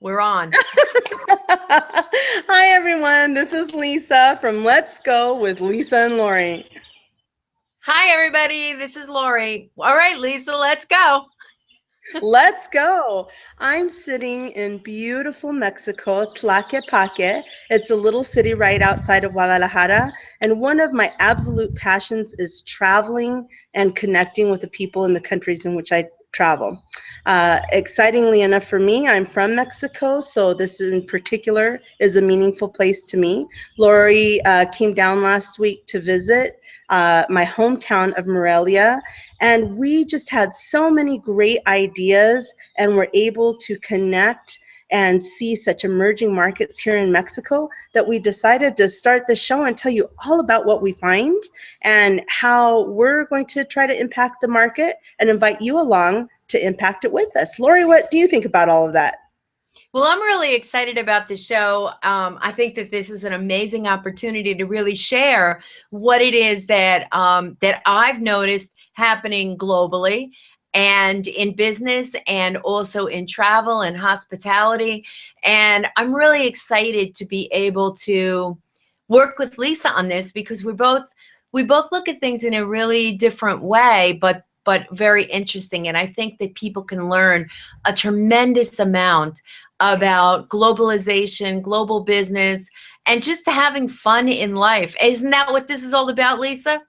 We're on. Hi, everyone. This is Lisa from Let's Go with Lisa and Lauri. Hi, everybody. This is Lauri. All right, Lisa, let's go. Let's go. I'm sitting in beautiful Mexico, Tlaquepaque. It's a little city right outside of Guadalajara. And one of my absolute passions is traveling and connecting with the people in the countries in which I travel. Excitingly enough for me, I'm from Mexico, so this in particular is a meaningful place to me. Lori came down last week to visit my hometown of Morelia, and we just had so many great ideas and were able to connect and see such emerging markets here in Mexico that we decided to start the show and tell you all about what we find and how we're going to try to impact the market and invite you along to impact it with us. Lori, what do you think about all of that? Well, I'm really excited about the show. I think that this is an amazing opportunity to really share what it is that I've noticed happening globally and in business and also in travel and hospitality. And I'm really excited to be able to work with Lisa on this because we both look at things in a really different way, but very interesting. And I think that people can learn a tremendous amount about globalization, global business, and just having fun in life. Isn't that what this is all about, Lisa?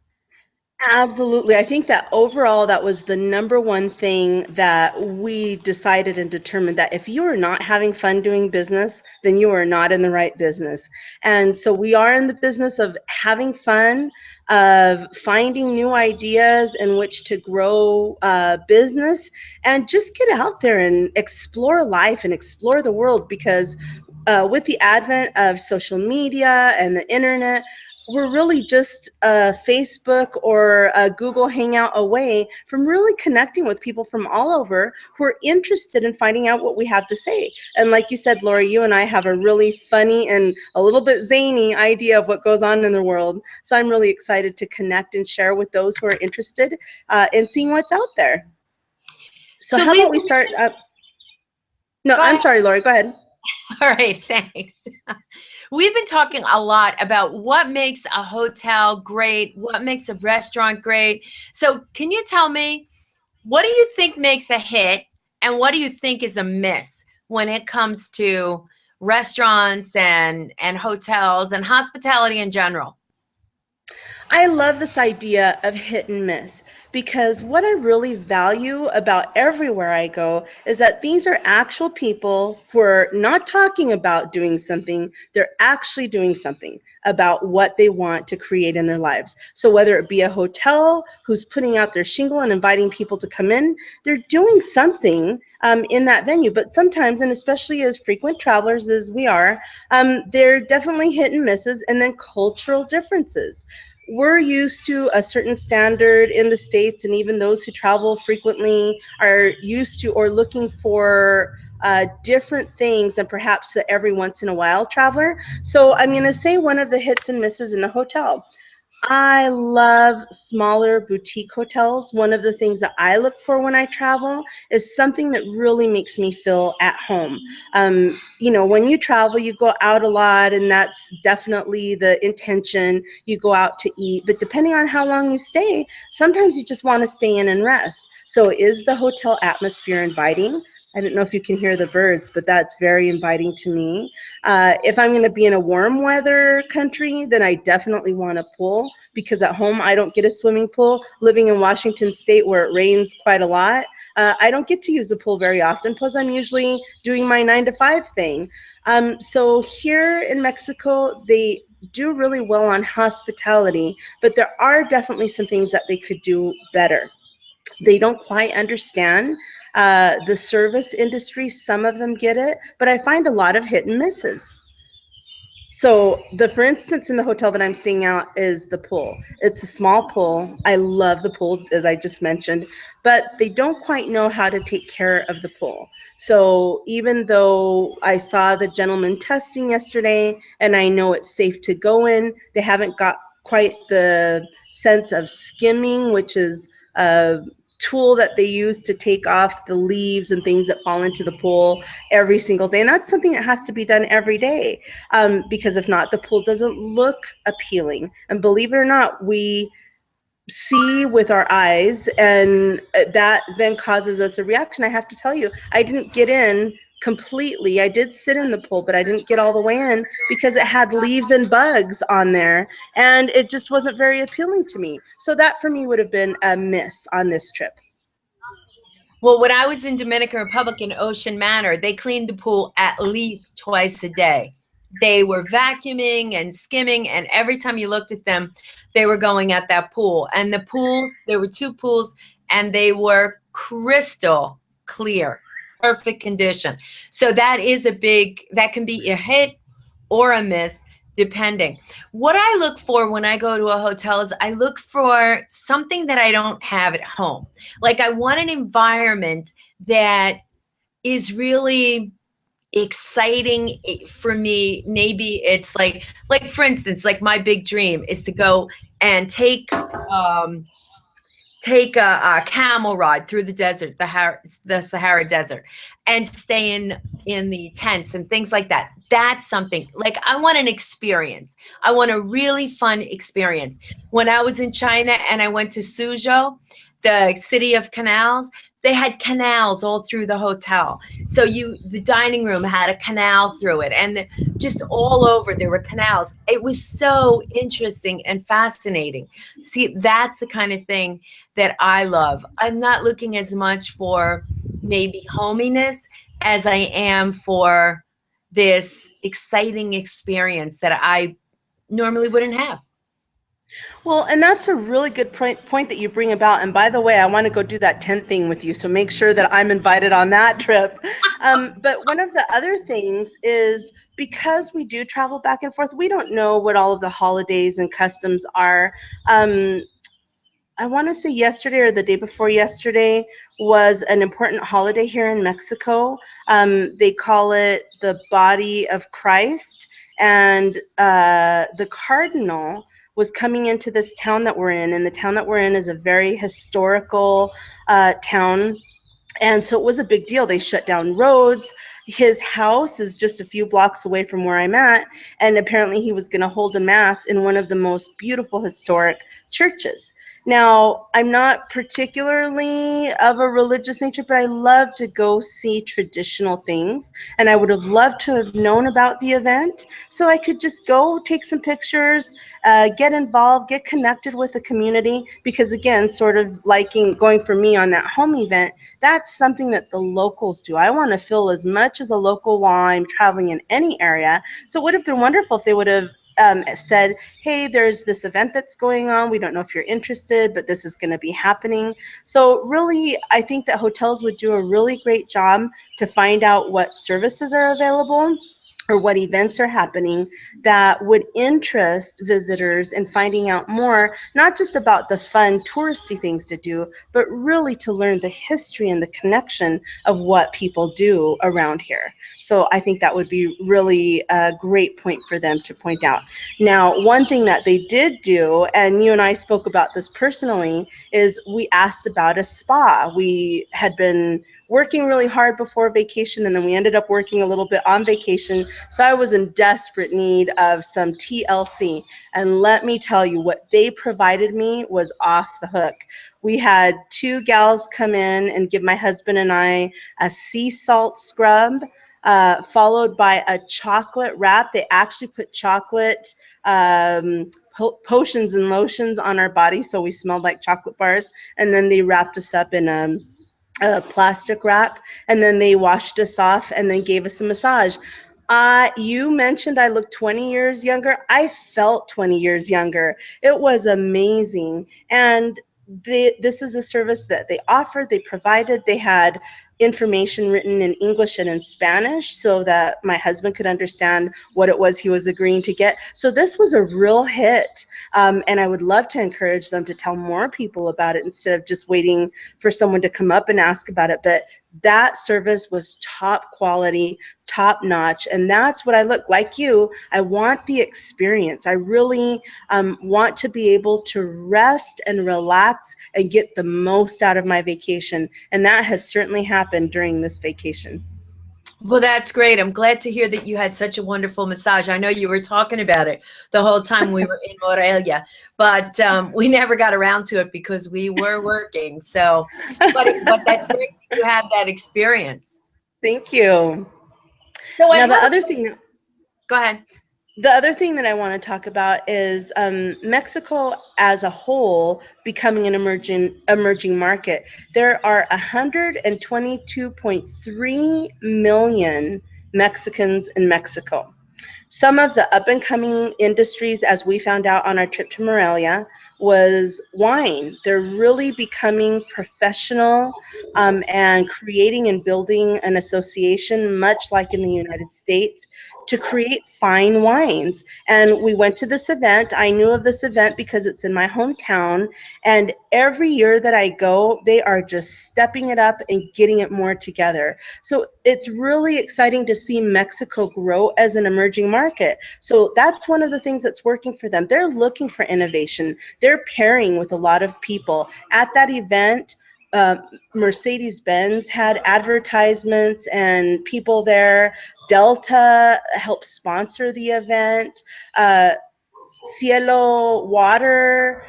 Absolutely. I think that overall, that was the number one thing that we decided and determined that if you are not having fun doing business, then you are not in the right business. And so we are in the business of having fun, of finding new ideas in which to grow business, and just get out there and explore life and explore the world because with the advent of social media and the internet, we're really just a Facebook or a Google Hangout away from really connecting with people from all over who are interested in finding out what we have to say. And like you said, Laura, you and I have a really funny and a little bit zany idea of what goes on in the world. So I'm really excited to connect and share with those who are interested in seeing what's out there. So So, how about we Lisa, start? No, go I'm ahead. sorry, Laura, go ahead. All right, thanks. We've been talking a lot about what makes a hotel great, what makes a restaurant great. So, can you tell me, what do you think makes a hit and what do you think is a miss when it comes to restaurants and hotels and hospitality in general? I love this idea of hit and miss because what I really value about everywhere I go is that these are actual people who are not talking about doing something, they're actually doing something about what they want to create in their lives. So whether it be a hotel who's putting out their shingle and inviting people to come in, they're doing something in that venue. But sometimes, and especially as frequent travelers as we are, they're definitely hit and misses, and then cultural differences. We're used to a certain standard in the States, and even those who travel frequently are used to or looking for different things than perhaps the every once in a while traveler. So I'm going to say one of the hits and misses in the hotel. I love smaller boutique hotels. One of the things that I look for when I travel is something that really makes me feel at home. When you travel, you go out a lot, and that's definitely the intention. You go out to eat, but depending on how long you stay, sometimes you just want to stay in and rest. So, is the hotel atmosphere inviting? I don't know if you can hear the birds, but that's very inviting to me. If I'm going to be in a warm weather country, then I definitely want a pool because at home I don't get a swimming pool. Living in Washington State where it rains quite a lot, I don't get to use a pool very often. Plus, I'm usually doing my 9 to 5 thing. So here in Mexico, they do really well on hospitality, but there are definitely some things that they could do better. They don't quite understand the service industry. Some of them get it, but I find a lot of hit and misses. So for instance, in the hotel that I'm staying at is the pool. It's a small pool. I love the pool, as I just mentioned, but they don't quite know how to take care of the pool. So even though I saw the gentleman testing yesterday and I know it's safe to go in, they haven't got quite the sense of skimming, which is tool that they use to take off the leaves and things that fall into the pool every single day. And that's something that has to be done every day, because if not, the pool doesn't look appealing. And believe it or not, we see with our eyes, and that then causes us a reaction. I have to tell you, I didn't get in completely. I did sit in the pool, but I didn't get all the way in because it had leaves and bugs on there, and it just wasn't very appealing to me. So that for me would have been a miss on this trip. Well, when I was in Dominican Republic in Ocean Manor, they cleaned the pool at least twice a day. They were vacuuming and skimming, and every time you looked at them, they were going at that pool. And the pools, there were 2 pools, and they were crystal clear, perfect condition. So that can be a hit or a miss, depending. What I look for when I go to a hotel is I look for something that I don't have at home. Like, I want an environment that is really exciting for me. Maybe it's like for instance, like my big dream is to go and take a camel ride through the desert, the Sahara Desert, and stay in the tents and things like that. That's something, like, I want an experience. I want a really fun experience. When I was in China and I went to Suzhou, the city of canals, they had canals all through the hotel. So the dining room had a canal through it, and just all over there were canals. It was so interesting and fascinating. See, that's the kind of thing that I love. I'm not looking as much for maybe hominess as I am for this exciting experience that I normally wouldn't have. Well, and that's a really good point that you bring about. And by the way, I want to go do that tent thing with you, so make sure that I'm invited on that trip. But one of the other things is, because we do travel back and forth, we don't know what all of the holidays and customs are. I want to say yesterday or the day before yesterday was an important holiday here in Mexico. They call it the Body of Christ, and the Cardinal was coming into this town that we're in, and the town that we're in is a very historical town. And so it was a big deal. They shut down roads. His house is just a few blocks away from where I'm at, and apparently he was going to hold a mass in one of the most beautiful historic churches. Now, I'm not particularly of a religious nature, but I love to go see traditional things, and I would have loved to have known about the event so I could just go take some pictures, get involved, get connected with the community, because again, sort of going for me on that home event, that's something that the locals do. I want to feel as much as a local while I'm traveling in any area. So it would have been wonderful if they would have said, hey, there's this event that's going on. We don't know if you're interested, but this is going to be happening. So really, I think that hotels would do a really great job to find out what services are available or what events are happening that would interest visitors in finding out more, not just about the fun touristy things to do, but really to learn the history and the connection of what people do around here. So I think that would be really a great point for them to point out. Now, one thing that they did do, and you and I spoke about this personally, is we asked about a spa. We had been working really hard before vacation, and then we ended up working a little bit on vacation. So I was in desperate need of some TLC. And let me tell you, what they provided me was off the hook. We had 2 gals come in and give my husband and I a sea salt scrub, followed by a chocolate wrap. They actually put chocolate potions and lotions on our body, so we smelled like chocolate bars. And then they wrapped us up in a plastic wrap, and then they washed us off and then gave us a massage. You mentioned I looked 20 years younger. I felt 20 years younger. It was amazing. And this is a service that they offered, they provided. They had information written in English and in Spanish so that my husband could understand what it was he was agreeing to get. So this was a real hit. And I would love to encourage them to tell more people about it instead of just waiting for someone to come up and ask about it. But that service was top quality, top notch. And that's what I look like you. I want the experience. I really want to be able to rest and relax and get the most out of my vacation. And that has certainly happened during this vacation. Well, that's great. I'm glad to hear that you had such a wonderful massage. I know you were talking about it the whole time we were in Morelia, but we never got around to it because we were working. So, but that's great that you had that experience. Thank you. So I Now, have, go ahead. the other thing that I want to talk about is Mexico as a whole becoming an emerging market. There are 122.3 million Mexicans in Mexico. Some of the up and coming industries, as we found out on our trip to Morelia, was wine. They're really becoming professional and creating and building an association, much like in the United States, to create fine wines. And we went to this event. I knew of this event because it's in my hometown. And every year that I go, they are just stepping it up and getting it more together. So it's really exciting to see Mexico grow as an emerging market. So that's one of the things that's working for them. They're looking for innovation. They're pairing with a lot of people. At that event, Mercedes-Benz had advertisements and people there. Delta helped sponsor the event. Cielo Water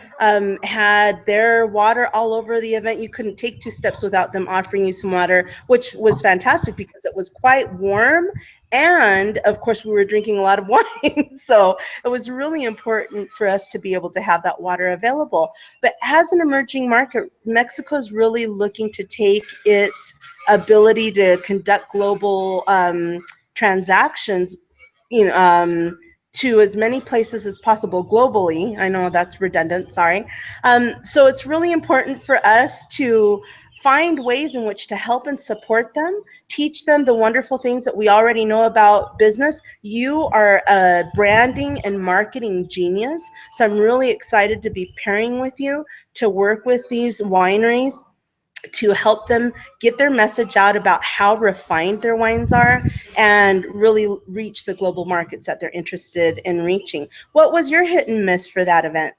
had their water all over the event. You couldn't take two steps without them offering you some water, which was fantastic because it was quite warm. And of course, we were drinking a lot of wine. So it was really important for us to be able to have that water available. But as an emerging market, Mexico is really looking to take its ability to conduct global transactions, you know, to as many places as possible globally. I know that's redundant, sorry. So it's really important for us to find ways in which to help and support them, teach them the wonderful things that we already know about business. You are a branding and marketing genius, so I'm really excited to be pairing with you to work with these wineries to help them get their message out about how refined their wines are and really reach the global markets that they're interested in reaching. What was your hit and miss for that event?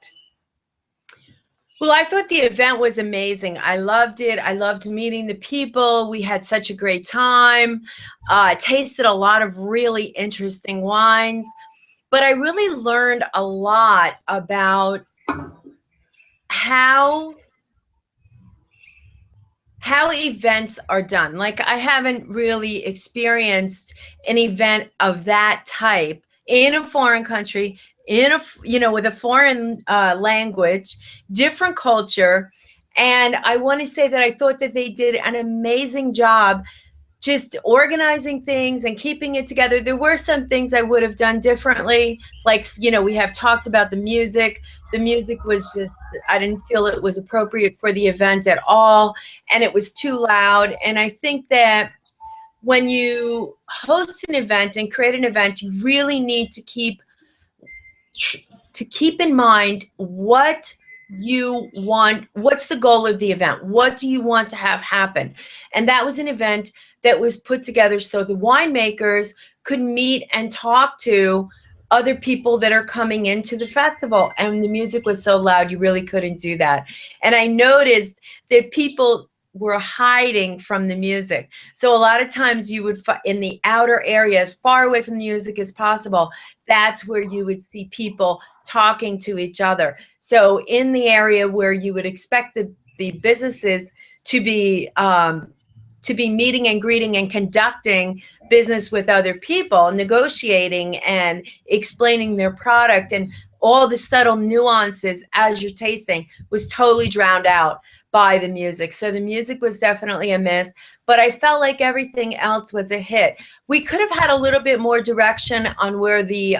Well, I thought the event was amazing. I loved it. I loved meeting the people. We had such a great time. Tasted a lot of really interesting wines, but I really learned a lot about how events are done. Like, I haven't really experienced an event of that type in a foreign country, with a foreign language, different culture. And I want to say that I thought that they did an amazing job just organizing things and keeping it together. There were some things I would have done differently. Like, we have talked about the music. The music was just, I didn't feel it was appropriate for the event at all. And it was too loud. And I think that when you host an event and create an event, you really need to keep in mind what you want, what's the goal of the event, what do you want to have happen. And that was an event that was put together so the winemakers could meet and talk to other people that are coming into the festival. And the music was so loud, you really couldn't do that. And I noticed that people were hiding from the music. So a lot of times you would, in the outer area, as far away from the music as possible, that's where you would see people talking to each other. So in the area where you would expect the businesses to be meeting and greeting and conducting business with other people, negotiating and explaining their product and all the subtle nuances as you're tasting, was totally drowned out by the music. So the music was definitely a miss, but I felt like everything else was a hit. We could have had a little bit more direction on where the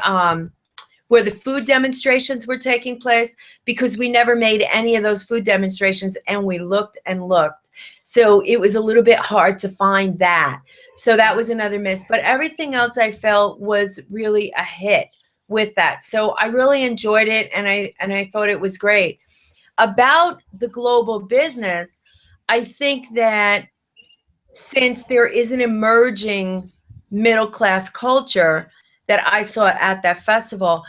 food demonstrations were taking place, because we never made any of those food demonstrations, and we looked and looked. So it was a little bit hard to find that. So that was another miss, but everything else I felt was really a hit with that. So I really enjoyed it, and I thought it was great. About the global business, I think that since there is an emerging middle class culture that I saw at that festival,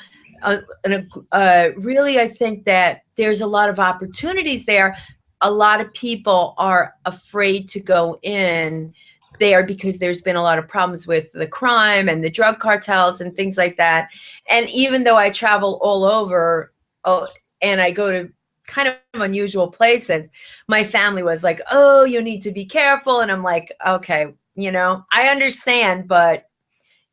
really, I think that there's a lot of opportunities there. A lot of people are afraid to go in there because there's been a lot of problems with the crime and the drug cartels and things like that. And even though I travel all over, oh, and I go to kind of unusual places, my family was like, "Oh, you need to be careful." And I'm like, "Okay, I understand, but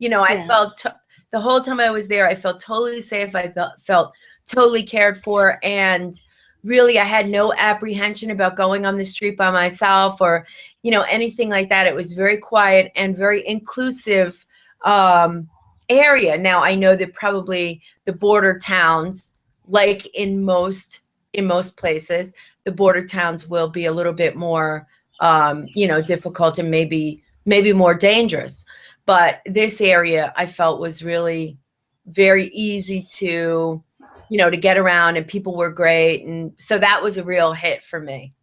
I Yeah. felt the whole time I was there, I felt totally safe. I felt totally cared for. And really, I had no apprehension about going on the street by myself or, anything like that. It was very quiet and very inclusive um, area. Now, I know that probably the border towns, like in most places, the border towns will be a little bit more, difficult and maybe more dangerous. But this area I felt was really very easy to get around, and people were great. And so that was a real hit for me.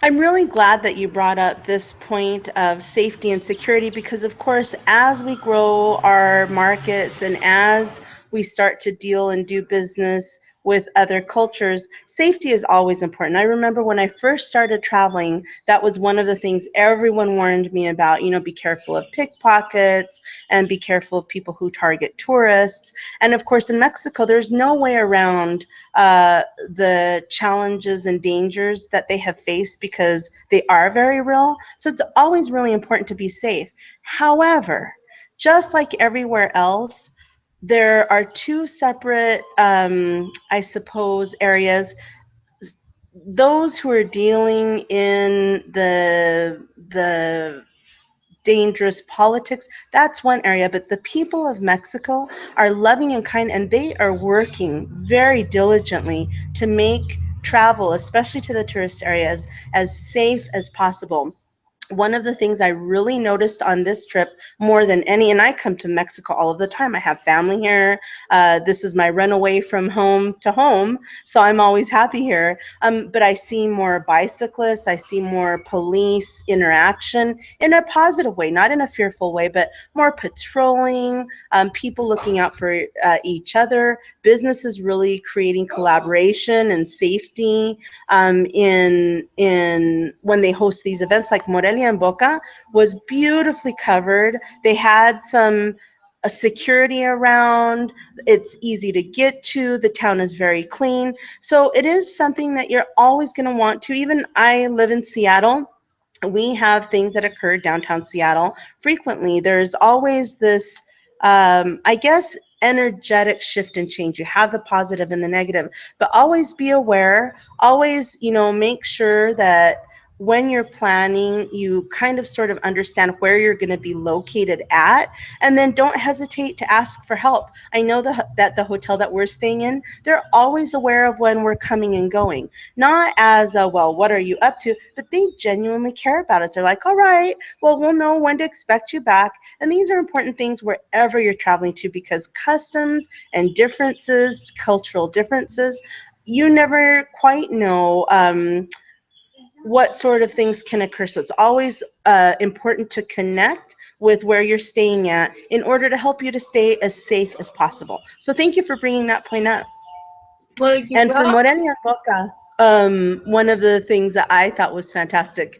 I'm really glad that you brought up this point of safety and security because, of course, as we grow our markets and as we start to deal and do business with other cultures, safety is always important. I remember when I first started traveling, that was one of the things everyone warned me about. Be careful of pickpockets and be careful of people who target tourists. And of course, in Mexico, there's no way around the challenges and dangers that they have faced because they are very real. So it's always really important to be safe. However, just like everywhere else, there are two separate, I suppose, areas. Those who are dealing in the dangerous politics, that's one area. But the people of Mexico are loving and kind, and they are working very diligently to make travel, especially to the tourist areas, as safe as possible. One of the things I really noticed on this trip more than any, and I come to Mexico all of the time. I have family here. This is my runaway from home to home, so I'm always happy here. But I see more bicyclists. I see more police interaction in a positive way, not in a fearful way, but more patrolling, people looking out for each other, businesses really creating collaboration and safety in when they host these events. Like Morelia and Boca was beautifully covered. They had some security around. It's easy to get to. The town is very clean. So it is something that you're always going to want to. Even I live in Seattle. We have things that occur downtown Seattle frequently. There's always this, I guess, energetic shift and change. You have the positive and the negative, but always be aware. Always, make sure that when you're planning, you kind of sort of understand where you're going to be located at, and then don't hesitate to ask for help. I know that the hotel that we're staying in, they're always aware of when we're coming and going. Not as a, well, what are you up to? But they genuinely care about us. They're like, all right, well, we'll know when to expect you back. And these are important things wherever you're traveling to, because customs and differences, cultural differences, you never quite know what sort of things can occur. So it's always important to connect with where you're staying at in order to help you to stay as safe as possible. So thank you for bringing that point up. Well, you're And for welcome. Morelia and Boca, one of the things that I thought was fantastic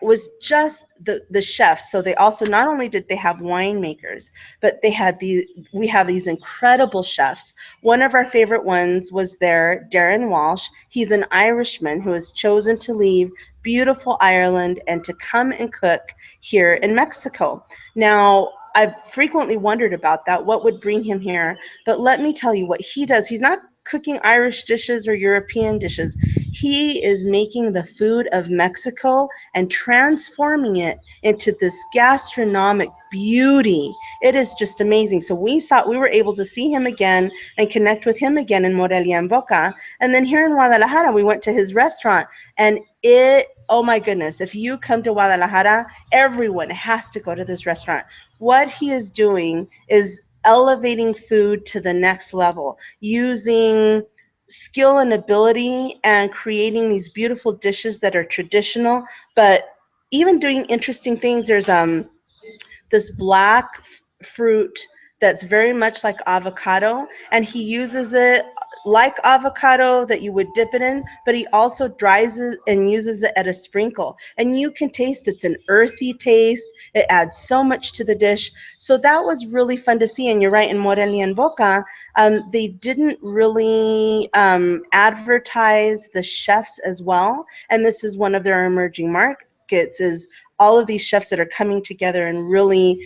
was just the chefs. So they also, not only did they have winemakers, but we have these incredible chefs. One of our favorite ones was there, Darren Walsh. He's an Irishman who has chosen to leave beautiful Ireland and to come and cook here in Mexico. Now, I've frequently wondered about that, what would bring him here. But let me tell you what he does. He's not cooking Irish dishes or European dishes. He is making the food of Mexico and transforming it into this gastronomic beauty. It is just amazing. So we were able to see him again and connect with him again in Morelia and Boca. And then here in Guadalajara, we went to his restaurant, and oh my goodness, if you come to Guadalajara, everyone has to go to this restaurant. What he is doing is elevating food to the next level, using skill and ability and creating these beautiful dishes that are traditional, but even doing interesting things. There's this black fruit that's very much like avocado, and he uses it like avocado that you would dip it in, but he also dries it and uses it at a sprinkle. And you can taste it's an earthy taste. It adds so much to the dish. So that was really fun to see. And you're right, in Morelia and Boca, they didn't really advertise the chefs as well. And this is one of their emerging markets, is all of these chefs that are coming together and really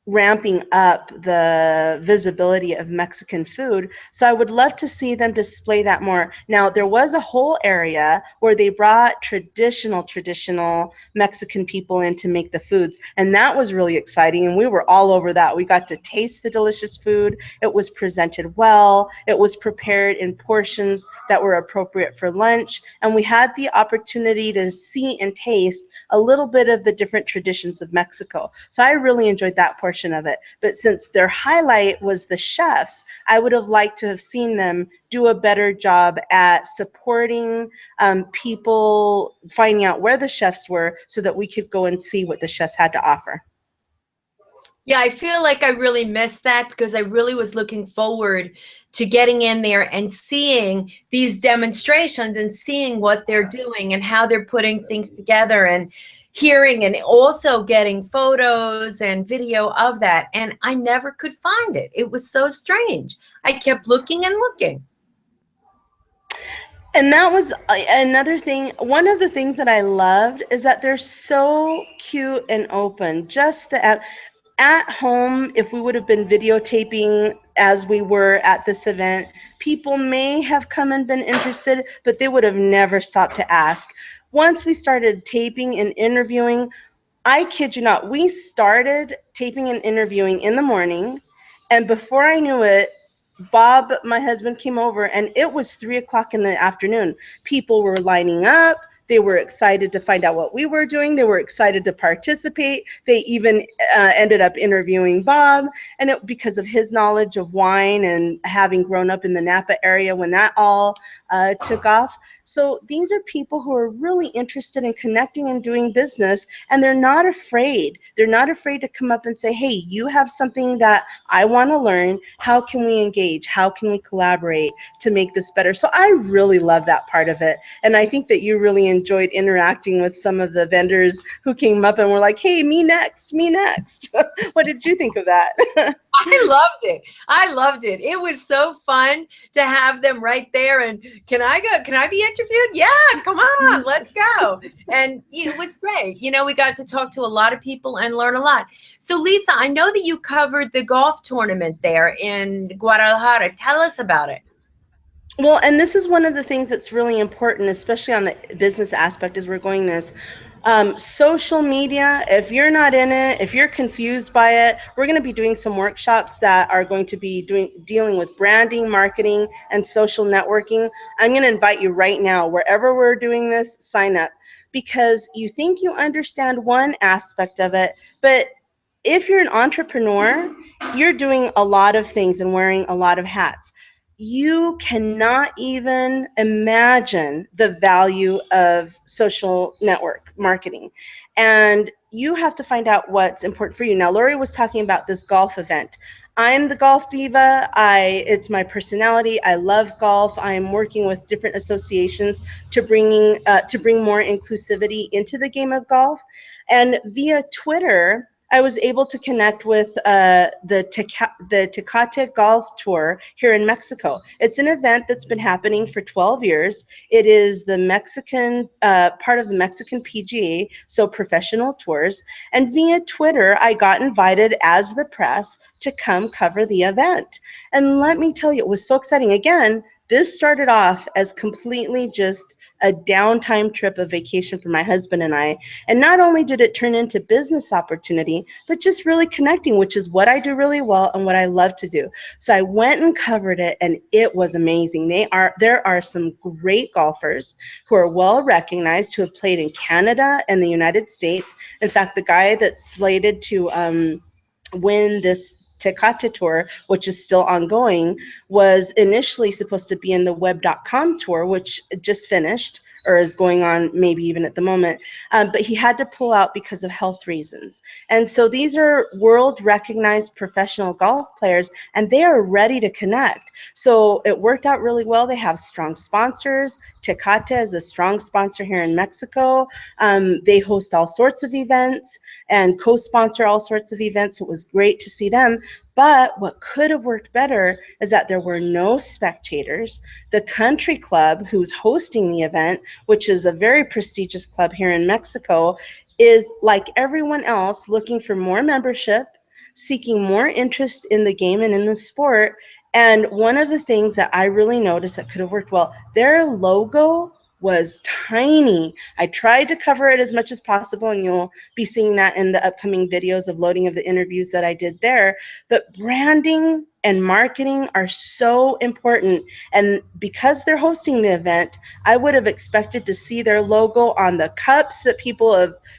ramping up the visibility of Mexican food. So I would love to see them display that more. Now, there was a whole area where they brought traditional Mexican people in to make the foods, and that was really exciting, and we were all over that. We got to taste the delicious food. It was presented well. It was prepared in portions that were appropriate for lunch, and we had the opportunity to see and taste a little bit of the different traditions of Mexico. So I really enjoyed that portion of it. But since their highlight was the chefs, I would have liked to have seen them do a better job at supporting people finding out where the chefs were so that we could go and see what the chefs had to offer. Yeah, I feel like I really missed that because I really was looking forward to getting in there and seeing these demonstrations and seeing what they're doing and how they're putting things together, and hearing and also getting photos and video of that. And I never could find it. It was so strange. I kept looking and looking. And that was another thing. One of the things that I loved is that they're so cute and open. Just the at home, if we would have been videotaping as we were at this event, people may have come and been interested, but they would have never stopped to ask. Once we started taping and interviewing, I kid you not, we started taping and interviewing in the morning, and before I knew it, Bob, my husband, came over, and it was 3 o'clock in the afternoon. People were lining up. They were excited to find out what we were doing. They were excited to participate. They even ended up interviewing Bob, and because of his knowledge of wine and having grown up in the Napa area when that all took off. So these are people who are really interested in connecting and doing business, and they're not afraid. They're not afraid to come up and say, hey, you have something that I want to learn. How can we engage? How can we collaborate to make this better? So I really love that part of it. And I think that you really enjoyed interacting with some of the vendors who came up and were like, hey, me next, me next. What did you think of that? I loved it. I loved it. It was so fun to have them right there. And can I go? Can I be interviewed? Yeah, come on, let's go. And it was great. You know, we got to talk to a lot of people and learn a lot. So Lisa, I know that you covered the golf tournament there in Guadalajara. Tell us about it. Well, and this is one of the things that's really important, especially on the business aspect as we're going this. Social media, if you're not in it, if you're confused by it, we're going to be doing some workshops that are going to be dealing with branding, marketing, and social networking. I'm going to invite you right now, wherever we're doing this, sign up, because you think you understand one aspect of it, but if you're an entrepreneur, you're doing a lot of things and wearing a lot of hats. You cannot even imagine the value of social network marketing. And you have to find out what's important for you. Now, Lori was talking about this golf event. I'm the Golf Diva. It's my personality. I love golf. I am working with different associations to bring more inclusivity into the game of golf. And via Twitter, I was able to connect with the Tecate Golf Tour here in Mexico. It's an event that's been happening for 12 years. It is the Mexican part of the Mexican PGA, so professional tours. And via Twitter, I got invited as the press to come cover the event. And let me tell you, it was so exciting. Again, this started off as completely just a downtime trip, a vacation for my husband and I. And not only did it turn into business opportunity, but just really connecting, which is what I do really well and what I love to do. So I went and covered it, and it was amazing. There are some great golfers who are well recognized, who have played in Canada and the United States. In fact, the guy that's slated to win this Tecate Tour, which is still ongoing, was initially supposed to be in the Web.com tour, which just finished or is going on maybe even at the moment. But he had to pull out because of health reasons. And so these are world recognized professional golf players, and they are ready to connect. So it worked out really well. They have strong sponsors. Tecate is a strong sponsor here in Mexico. They host all sorts of events and co-sponsor all sorts of events. It was great to see them. But what could have worked better is that there were no spectators. The country club who's hosting the event, which is a very prestigious club here in Mexico, is like everyone else looking for more membership, seeking more interest in the game and in the sport. And one of the things that I really noticed that could have worked well, their logo was tiny. I tried to cover it as much as possible, and you'll be seeing that in the upcoming videos of loading of the interviews that I did there. But branding and marketing are so important. And because they're hosting the event, I would have expected to see their logo on the cups that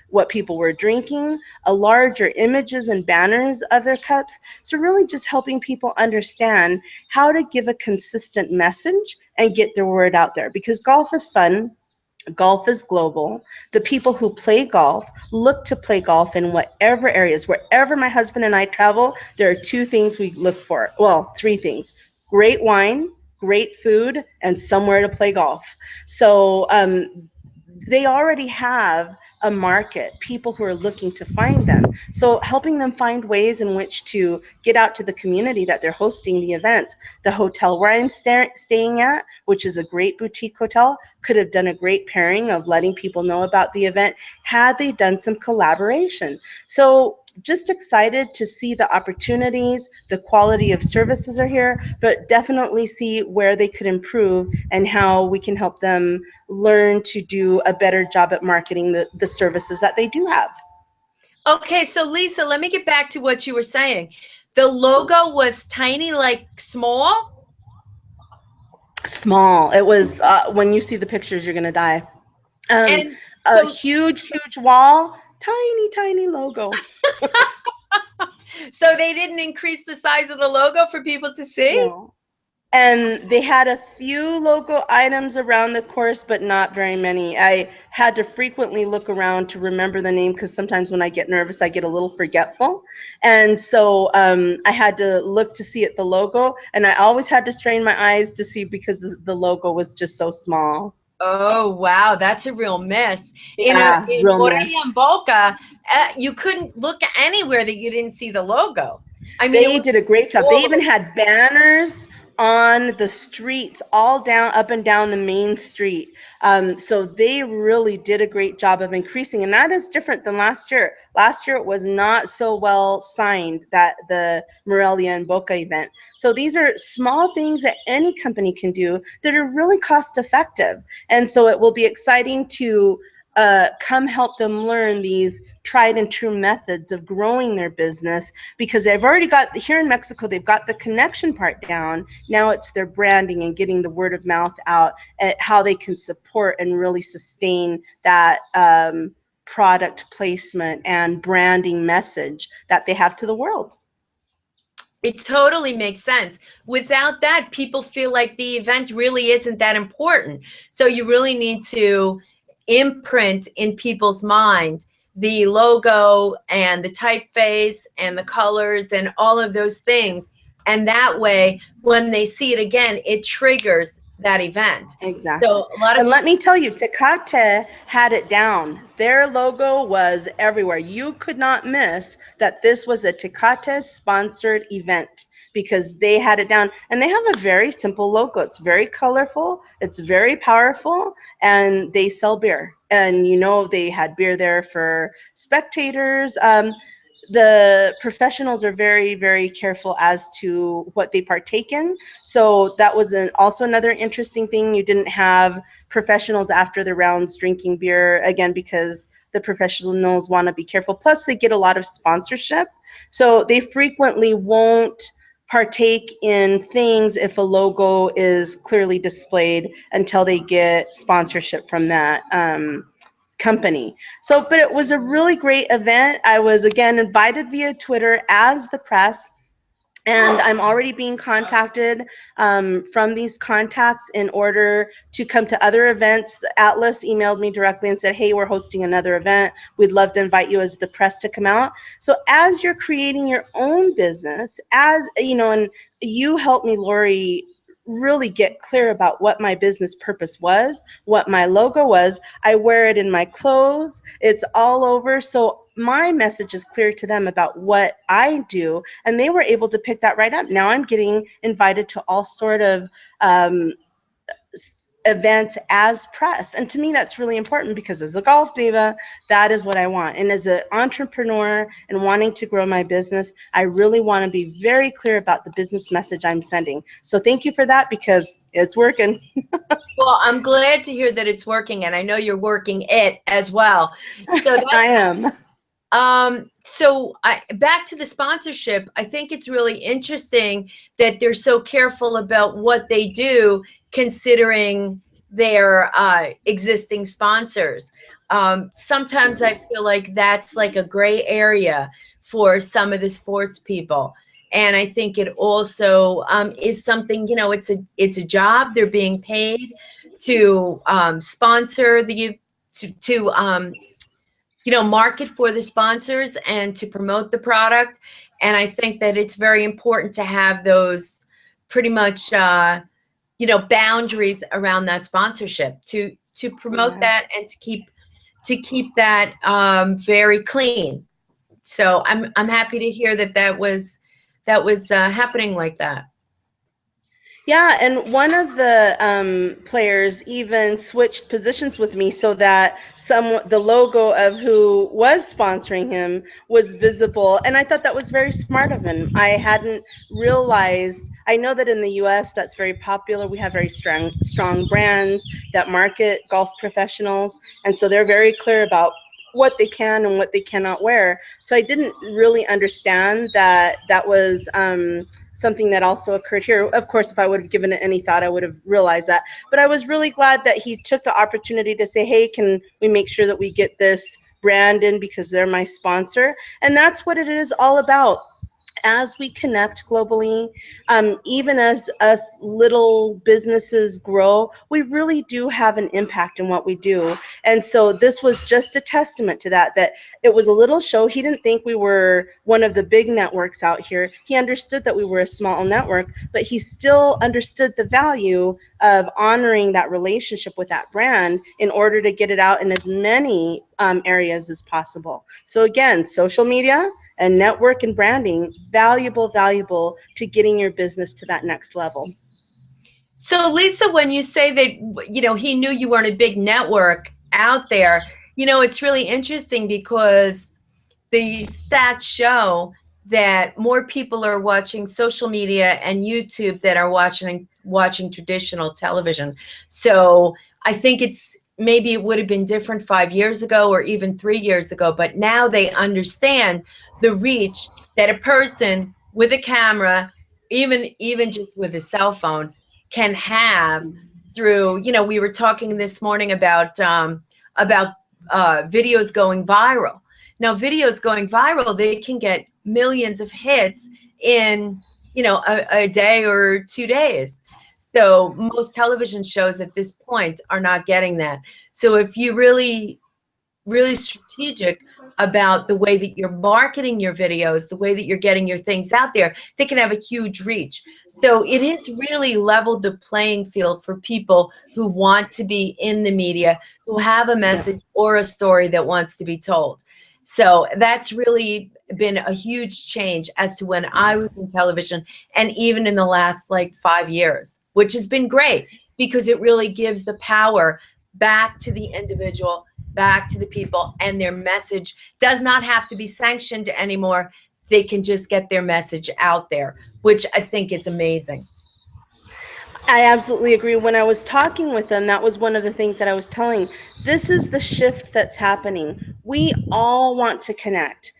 what people were drinking, larger images and banners of their cups. So really just helping people understand how to give a consistent message and get their word out there, because golf is fun. Golf is global. The people who play golf look to play golf in whatever areas. Wherever my husband and I travel, there are two things we look for. Well, three things: great wine, great food, and somewhere to play golf. So they already have a market, people who are looking to find them. So helping them find ways in which to get out to the community that they're hosting the event. The hotel where I'm staying at, which is a great boutique hotel, could have done a great pairing of letting people know about the event had they done some collaboration. So just excited to see the opportunities, the quality of services are here, but definitely see where they could improve and how we can help them learn to do a better job at marketing the services that they do have. Okay, so Lisa, let me get back to what you were saying. The logo was tiny, like small? Small. It was, when you see the pictures, you're going to die. And A so huge wall, tiny logo. so they didn't increase the size of the logo for people to see? No. And they had a few logo items around the course, but not very many. I had to frequently look around to remember the name, because sometimes when I get nervous, I get a little forgetful. And so I had to look to see the logo, and I always had to strain my eyes to see because the logo was just so small. Oh, wow, that's a real miss. Yeah, In real Cortes mess. and Boca, you couldn't look anywhere that you didn't see the logo. I mean, it They was did a great job. They all even over. had banners on the streets, all down, up and down the main street. So they really did a great job of increasing, and that is different than last year. Last year it was not so well signed, that the Morelia and Boca event. So these are small things that any company can do that are really cost effective. And so it will be exciting to come help them learn these tried and true methods of growing their business, because they've already got, here in Mexico, they've got the connection part down. Now it's their branding and getting the word of mouth out, at how they can support and really sustain that product placement and branding message that they have to the world. It totally makes sense. Without that, people feel like the event really isn't that important. So you really need to imprint in people's mind the logo and the typeface and the colors and all of those things. And that way, when they see it again, it triggers that event. Exactly. So a lot of And let me tell you, Tecate had it down. Their logo was everywhere. You could not miss that this was a Tecate sponsored event, because they had it down. And they have a very simple logo. It's very colorful, it's very powerful, and they sell beer. And you know, they had beer there for spectators. The professionals are very, very careful as to what they partake in. So that was also another interesting thing. You didn't have professionals after the rounds drinking beer, again, because the professionals want to be careful. Plus, they get a lot of sponsorship. So they frequently won't partake in things if a logo is clearly displayed until they get sponsorship from that company. So, but it was a really great event. I was again invited via Twitter as the press. And I'm already being contacted from these contacts in order to come to other events. Atlas emailed me directly and said, hey, we're hosting another event. We'd love to invite you as the press to come out. So as you're creating your own business, as you know, and you helped me, Lori, really get clear about what my business purpose was, what my logo was. I wear it in my clothes. It's all over. So my message is clear to them about what I do, and they were able to pick that right up. Now I'm getting invited to all sort of events as press, and to me that's really important, because as a golf diva, that is what I want. And as an entrepreneur and wanting to grow my business, I really want to be very clear about the business message I'm sending. So thank you for that, because it's working. Well, I'm glad to hear that it's working, and I know you're working it as well. So that's, I am. Back to the sponsorship, I think it's really interesting that they're so careful about what they do, considering their existing sponsors. Sometimes I feel like that's like a gray area for some of the sports people. And I think it also is something, it's a job. They're being paid to sponsor market for the sponsors and to promote the product. And I think that it's very important to have those pretty much, boundaries around that sponsorship to promote that and to keep that very clean. So I'm happy to hear that was happening like that. Yeah, and one of the players even switched positions with me so that the logo of who was sponsoring him was visible, and I thought that was very smart of him. I hadn't realized. I know that in the U.S. that's very popular. We have very strong brands that market golf professionals, and so they're very clear about what they can and what they cannot wear. So I didn't really understand that that was something that also occurred here. Of course, if I would have given it any thought, I would have realized that. But I was really glad that he took the opportunity to say, hey, can we make sure that we get this brand in because they're my sponsor? And that's what it is all about. As we connect globally, even as us little businesses grow, we really do have an impact in what we do. And so this was just a testament to that it was a little show. He didn't think we were one of the big networks out here. He understood that we were a small network, but he still understood the value of honoring that relationship with that brand in order to get it out in as many areas as possible. So again, social media and network and branding, valuable to getting your business to that next level. So Lisa, when you say that, he knew you weren't a big network out there, it's really interesting because the stats show that more people are watching social media and YouTube than are watching traditional television. So I think maybe it would have been different 5 years ago or even 3 years ago, but now they understand the reach that a person with a camera, even just with a cell phone, can have through, we were talking this morning about videos going viral. Now, videos going viral, they can get millions of hits in, a day or 2 days. So most television shows at this point are not getting that. So if you really strategic about the way that you're marketing your videos, the way that you're getting your things out there, they can have a huge reach. So it has really leveled the playing field for people who want to be in the media, who have a message or a story that wants to be told. So that's really been a huge change as to when I was in television, and even in the last 5 years, which has been great because it really gives the power back to the individual, back to the people, and their message does not have to be sanctioned anymore. They can just get their message out there, which I think is amazing. I absolutely agree. When I was talking with them, that was one of the things that I was telling. This is the shift that's happening. We all want to connect.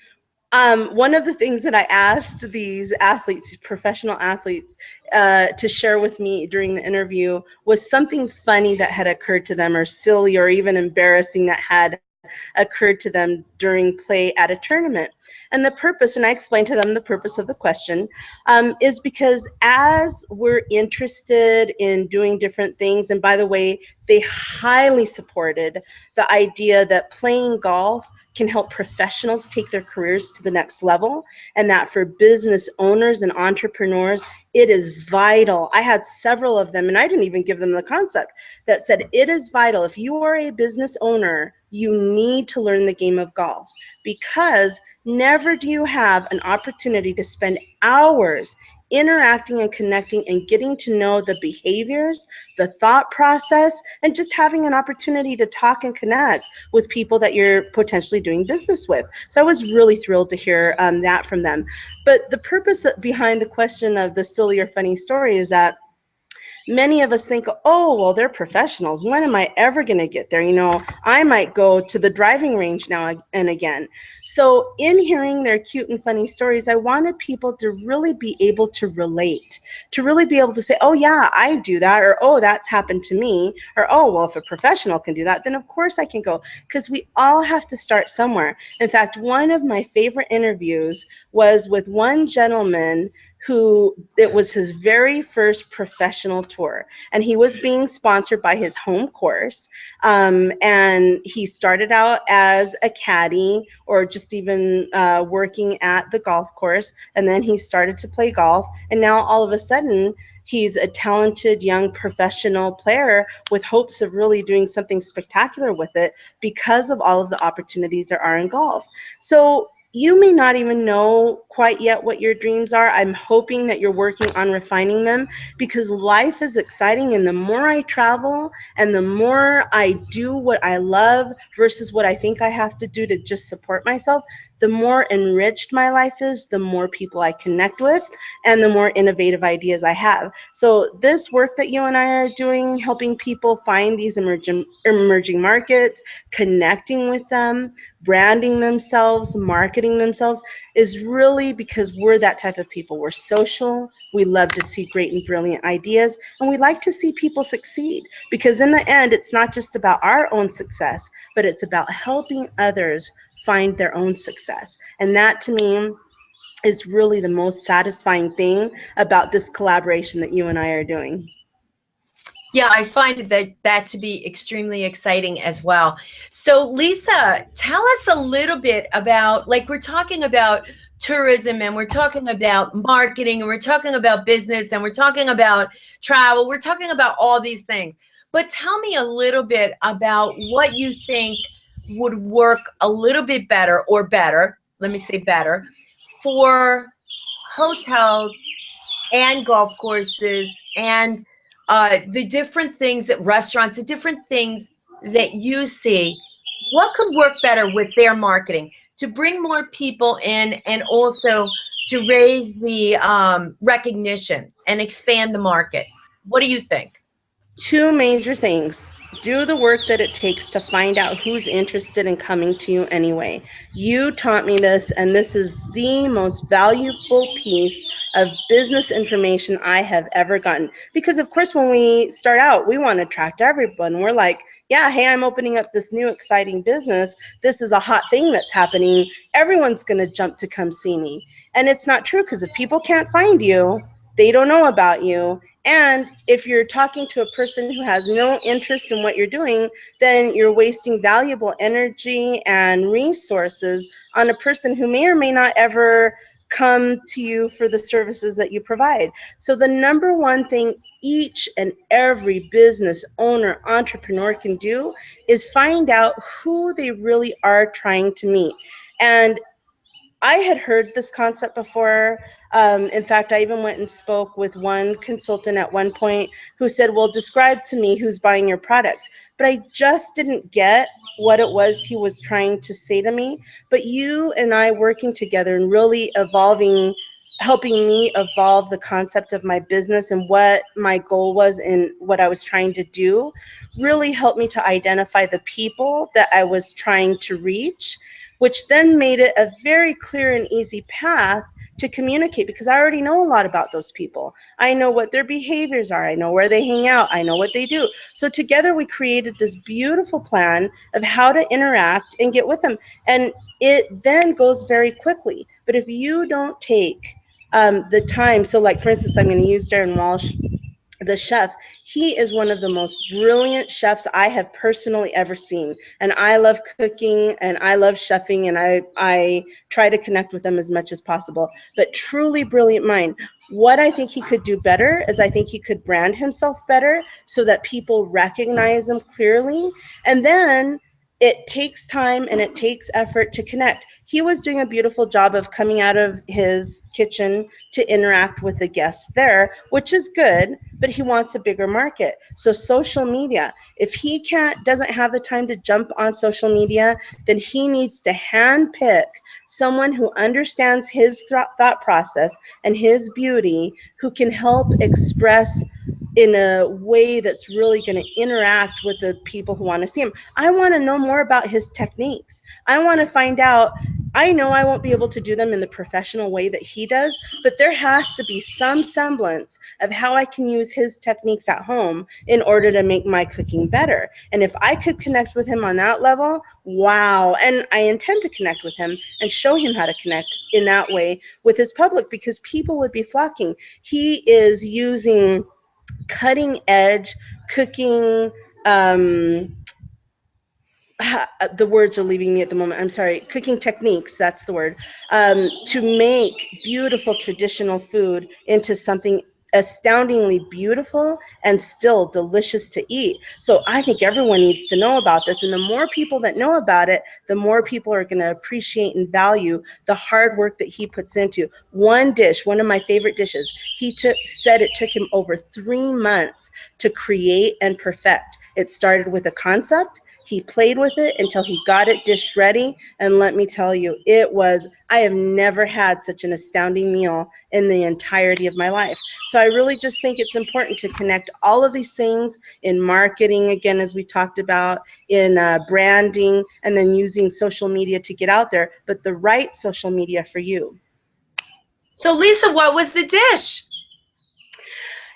One of the things that I asked these athletes, professional athletes, to share with me during the interview was something funny that had occurred to them, or silly, or even embarrassing that had occurred to them during play at a tournament. And the purpose, and I explained to them the purpose of the question, is because as we're interested in doing different things, and by the way, they highly supported the idea that playing golf can help professionals take their careers to the next level, and that for business owners and entrepreneurs, it is vital. I had several of them, and I didn't even give them the concept, that said it is vital. If you are a business owner, you need to learn the game of golf, because never do you have an opportunity to spend hours interacting and connecting and getting to know the behaviors, the thought process, and just having an opportunity to talk and connect with people that you're potentially doing business with. So I was really thrilled to hear that from them. But the purpose behind the question of the silly or funny story is that many of us think, oh, well, they're professionals. When am I ever going to get there? You know, I might go to the driving range now and again. So in hearing their cute and funny stories, I wanted people to really be able to relate, to really be able to say, oh, yeah, I do that, or oh, that's happened to me, or oh, well, if a professional can do that, then of course I can go, because we all have to start somewhere. In fact, one of my favorite interviews was with one gentleman who, it was his very first professional tour, and he was being sponsored by his home course, and he started out as a caddy or just even working at the golf course, and then he started to play golf, and now all of a sudden he's a talented young professional player with hopes of really doing something spectacular with it because of all of the opportunities there are in golf. So you may not even know quite yet what your dreams are. I'm hoping that you're working on refining them, because life is exciting, and the more I travel and the more I do what I love versus what I think I have to do to just support myself, the more enriched my life is, the more people I connect with, and the more innovative ideas I have. So this work that you and I are doing, helping people find these emerging markets, connecting with them, branding themselves, marketing themselves, is really because we're that type of people. We're social, we love to see great and brilliant ideas, and we like to see people succeed, because in the end, it's not just about our own success, but it's about helping others find their own success. And that, to me, is really the most satisfying thing about this collaboration that you and I are doing. Yeah, I find that to be extremely exciting as well. So, Lisa, tell us a little bit about, like, we're talking about tourism, and we're talking about marketing, and we're talking about business, and we're talking about travel. We're talking about all these things. But tell me a little bit about what you think would work a little bit better, or better, let me say better, for hotels and golf courses and the different things at restaurants, the different things that you see. What could work better with their marketing to bring more people in, and also to raise the recognition and expand the market? What do you think? Two major things. Do the work that it takes to find out who's interested in coming to you anyway. You taught me this, and this is the most valuable piece of business information I have ever gotten. Because of course, when we start out, we want to attract everyone. We're like, yeah, hey, I'm opening up this new exciting business. This is a hot thing that's happening. Everyone's going to jump to come see me. And it's not true, because if people can't find you, they don't know about you. And if you're talking to a person who has no interest in what you're doing, then you're wasting valuable energy and resources on a person who may or may not ever come to you for the services that you provide. So the number one thing each and every business owner, entrepreneur can do is find out who they really are trying to meet. And I had heard this concept before. In fact, I even went and spoke with one consultant at one point who said, well, describe to me who's buying your product. But I just didn't get what it was he was trying to say to me. But you and I working together and really evolving, helping me evolve the concept of my business and what my goal was and what I was trying to do, really helped me to identify the people that I was trying to reach, which then made it a very clear and easy path to communicate, because I already know a lot about those people. I know what their behaviors are. I know where they hang out. I know what they do. So together we created this beautiful plan of how to interact and get with them. And it then goes very quickly. But if you don't take the time, so like for instance, I'm going to use Darren Walsh, the chef. He is one of the most brilliant chefs I have personally ever seen. And I love cooking and I love chefing, and I try to connect with them as much as possible. But truly brilliant mind. What I think he could do better is I think he could brand himself better so that people recognize him clearly. And then it takes time and it takes effort to connect. He was doing a beautiful job of coming out of his kitchen to interact with the guests there, which is good, but he wants a bigger market. So social media, if he doesn't have the time to jump on social media, then he needs to handpick someone who understands his thought process and his beauty, who can help express in a way that's really going to interact with the people who want to see him. I want to know more about his techniques. I want to find out. I know I won't be able to do them in the professional way that he does, but there has to be some semblance of how I can use his techniques at home in order to make my cooking better. And if I could connect with him on that level, wow. And I intend to connect with him and show him how to connect in that way with his public, because people would be flocking. He is using cutting edge cooking, the words are leaving me at the moment. I'm sorry. Cooking techniques, that's the word, to make beautiful traditional food into something astoundingly beautiful and still delicious to eat. So I think everyone needs to know about this. And the more people that know about it, the more people are going to appreciate and value the hard work that he puts into. One dish, one of my favorite dishes, said it took him over 3 months to create and perfect. It started with a concept. He played with it until he got it dish ready. And let me tell you, I have never had such an astounding meal in the entirety of my life. So I really just think it's important to connect all of these things in marketing, again, as we talked about, in branding, and then using social media to get out there, but the right social media for you. So Lisa, what was the dish?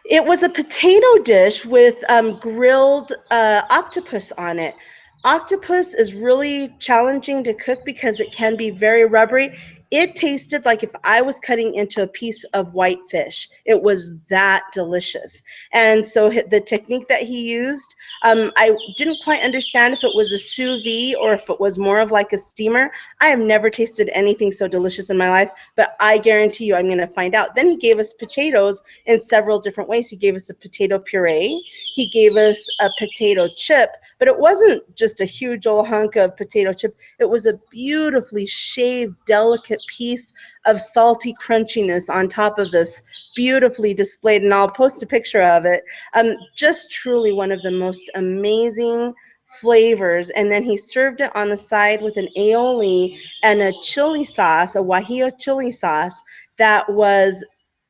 It was a potato dish with grilled octopus on it. Octopus is really challenging to cook because it can be very rubbery. It tasted like if I was cutting into a piece of white fish. It was that delicious. And so the technique that he used, I didn't quite understand if it was a sous vide or if it was more of like a steamer. I have never tasted anything so delicious in my life, but I guarantee you I'm going to find out. Then he gave us potatoes in several different ways. He gave us a potato puree. He gave us a potato chip, but it wasn't just a huge old hunk of potato chip. It was a beautifully shaved, delicate piece of salty crunchiness on top of this, beautifully displayed, and I'll post a picture of it. Just truly one of the most amazing flavors. And then he served it on the side with an aioli and a chili sauce, a guajillo chili sauce that was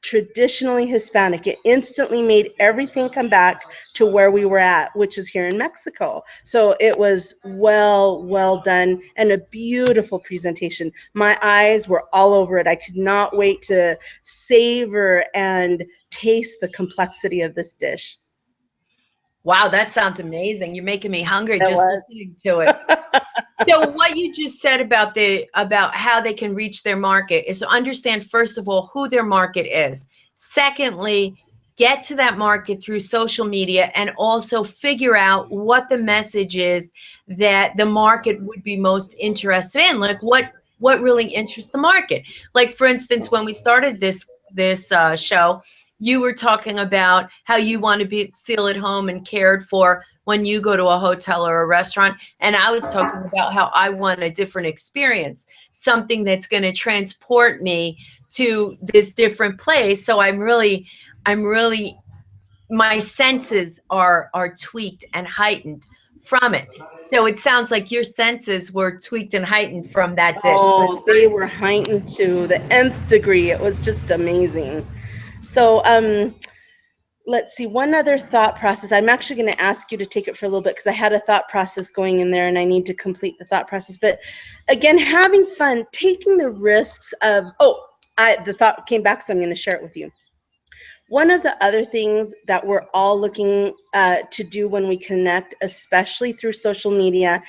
traditionally Hispanic. It instantly made everything come back to where we were at, which is here in Mexico. So it was well done and a beautiful presentation. My eyes were all over it. I could not wait to savor and taste the complexity of this dish. Wow, that sounds amazing. You're making me hungry just listening to it. So what you just said about how they can reach their market is to understand, first of all, who their market is. Secondly, get to that market through social media and also figure out what the message is that the market would be most interested in. Like what really interests the market. Like, for instance, when we started this show, you were talking about how you want to feel at home and cared for when you go to a hotel or a restaurant. And I was talking about how I want a different experience, something that's going to transport me to this different place. So I'm really, my senses are tweaked and heightened from it. So it sounds like your senses were tweaked and heightened from that dish. Oh, they were heightened to the nth degree. It was just amazing. So let's see, one other thought process. I'm actually going to ask you to take it for a little bit because I had a thought process going in there and I need to complete the thought process. But again, having fun, taking the risks of, the thought came back, so I'm going to share it with you. One of the other things that we're all looking to do when we connect, especially through social media,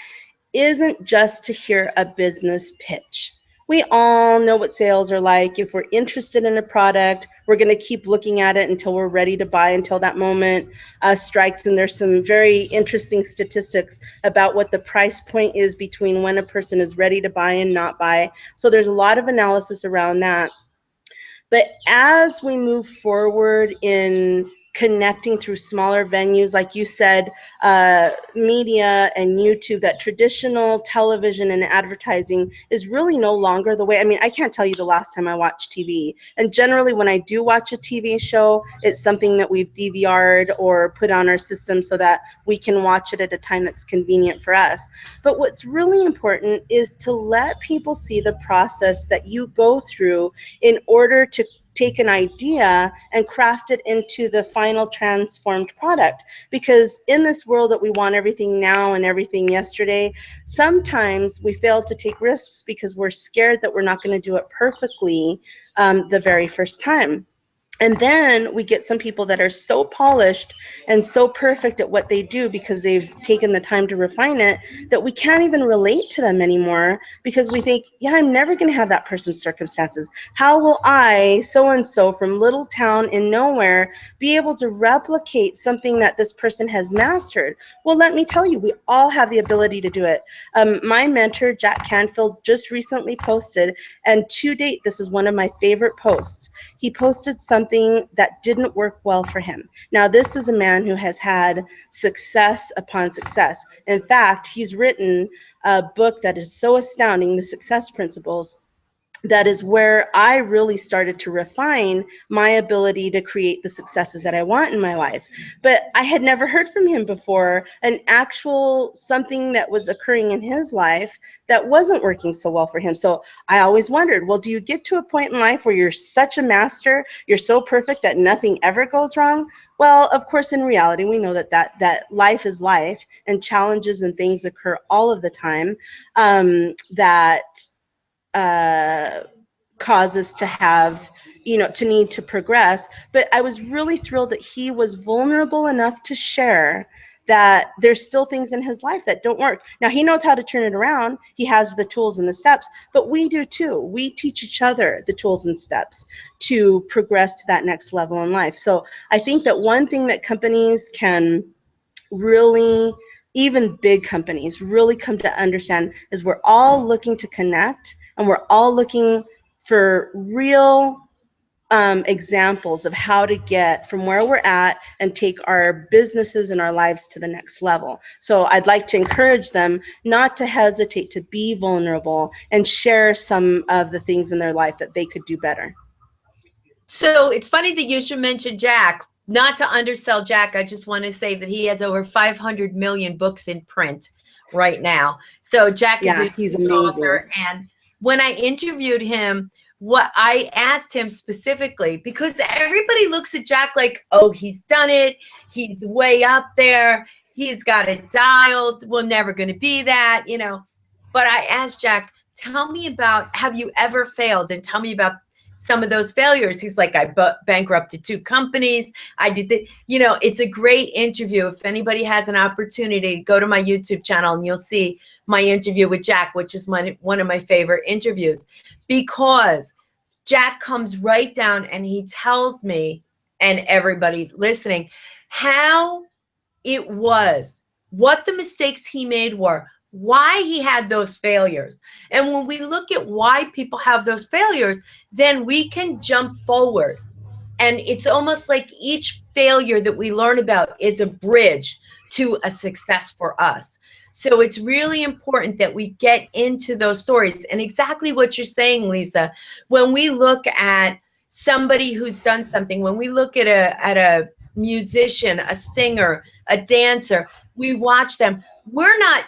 isn't just to hear a business pitch. We all know what sales are like. If we're interested in a product, we're going to keep looking at it until we're ready to buy, until that moment strikes. And there's some very interesting statistics about what the price point is between when a person is ready to buy and not buy. So there's a lot of analysis around that. But as we move forward in connecting through smaller venues, like you said, media and YouTube, that traditional television and advertising is really no longer the way. I mean, I can't tell you the last time I watched TV. And generally, when I do watch a TV show, it's something that we've DVR'd or put on our system so that we can watch it at a time that's convenient for us. But what's really important is to let people see the process that you go through in order to take an idea and craft it into the final transformed product. Because in this world that we want everything now and everything yesterday, sometimes we fail to take risks because we're scared that we're not going to do it perfectly the very first time. And then we get some people that are so polished and so perfect at what they do because they've taken the time to refine it that we can't even relate to them anymore because we think, yeah, I'm never going to have that person's circumstances. How will I, so-and-so from little town in nowhere, be able to replicate something that this person has mastered? Well, let me tell you, we all have the ability to do it. My mentor, Jack Canfield, just recently posted, and to date, this is one of my favorite posts. He posted something that didn't work well for him. Now, this is a man who has had success upon success. In fact, he's written a book that is so astounding, The Success Principles. That is where I really started to refine my ability to create the successes that I want in my life. But I had never heard from him before, an actual something that was occurring in his life that wasn't working so well for him. So I always wondered, well, do you get to a point in life where you're such a master, you're so perfect that nothing ever goes wrong? Well, of course, in reality, we know that life is life and challenges and things occur all of the time that cause us to have, to need to progress. But I was really thrilled that he was vulnerable enough to share that there's still things in his life that don't work. Now, he knows how to turn it around. He has the tools and the steps, but we do too. We teach each other the tools and steps to progress to that next level in life. So I think that one thing that companies can really, even big companies, really come to understand is we're all looking to connect, and we're all looking for real examples of how to get from where we're at and take our businesses and our lives to the next level. So I'd like to encourage them not to hesitate to be vulnerable and share some of the things in their life that they could do better. So it's funny that you should mention Jack. Not to undersell Jack, I just want to say that he has over 500 million books in print right now. So Jack is Yeah, a he's author. amazing. And when I interviewed him, what I asked him specifically, because everybody looks at Jack like, oh, he's done it. He's way up there. He's got it dialed. We're never going to be that, But I asked Jack, tell me about, have you ever failed? And tell me about some of those failures. He's like, I bankrupted 2 companies. I did that. It's a great interview. If anybody has an opportunity, go to my YouTube channel and you'll see my interview with Jack, which is one of my favorite interviews, because Jack comes right down and he tells me and everybody listening how it was, what the mistakes he made were, why he had those failures. And when we look at why people have those failures, then we can jump forward. And it's almost like each failure that we learn about is a bridge to a success for us. So it's really important that we get into those stories. And exactly what you're saying, Lisa, when we look at somebody who's done something, when we look at a musician, a singer, a dancer, we watch them, we're not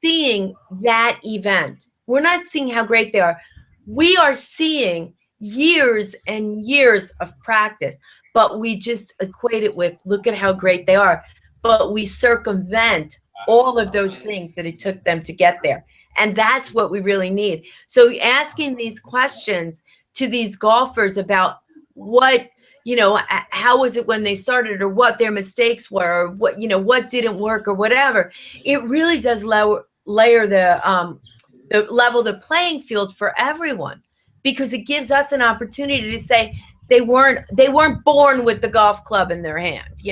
seeing that event. We're not seeing how great they are. We are seeing years and years of practice, but we just equate it with, look at how great they are. But we circumvent all of those things that it took them to get there. And that's what we really need. So asking these questions to these golfers about what, how was it when they started, or what their mistakes were, or what, what didn't work or whatever, it really does layer the level the playing field for everyone, because it gives us an opportunity to say they weren't born with the golf club in their hand,